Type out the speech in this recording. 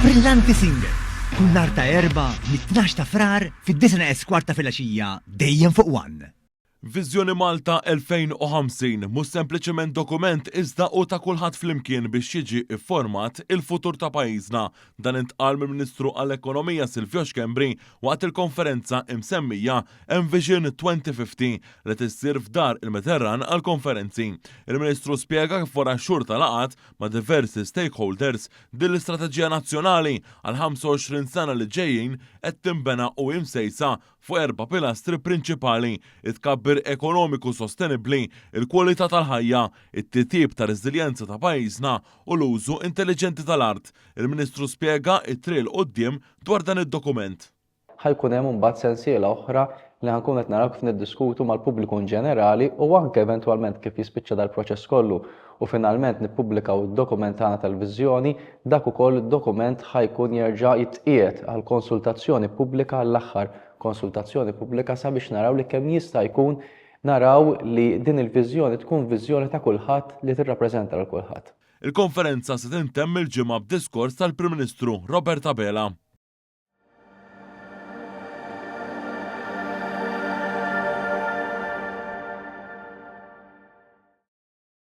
Brillanti Singer. Kull nhar ta' erba' mit-12 ta' frar fid-9 esquarta filgħaxija dejjem fuq One. Viżjoni Malta 2050 mhux sempliċement dokument iżda u ta' kulħadd flimkien biex jiġi ifformat il-futur ta' pajjiżna. Dan intqal mill-Ministru għall-Ekonomija Silvio Xkembri waqt il-konferenza imsemmija Envision 2050 li tissir f'dar il-Mediterran għall-konferenzi. Il-Ministru spjega kif wara xhur ta' laqgħat ma' diversi stakeholders din l-istrateġija nazzjonali għal 25 sena li ġejjin qed tinbena u imsejsa fuq 4 pilastri prinċipali: it-tkabbir ekonomiku sostenibbli, il-kwalità tal-ħajja, it-titjib ta' reżiljenza ta' pajjiżna u l-użu intelligenti tal-art. Il-Ministru spjega it-triq quddiem dwar dan id-dokument. Ħajkun hemm imbagħad sensiela oħra li ħankun qed naraw kif niddiskutu mal-pubbliku ġenerali u anke eventwalment kif jispiċċa dal-proċess kollu u finalment nippubblikaw id-dokument tagħna tal-viżjoni, dak ukoll id-dokument ħajkun jerġa' jitqiegħed għal konsultazzjoni pubblika l-aħħar konsultazzjoni pubblika sabiex naraw li kemm jista' jkun naraw li din il-viżjoni tkun viżjoni ta' kulħadd li tirrappreżenta lil kulħadd. Il-konferenza se tintemm il-ġimgħa b'diskors tal-Prim Ministru Robert Abela.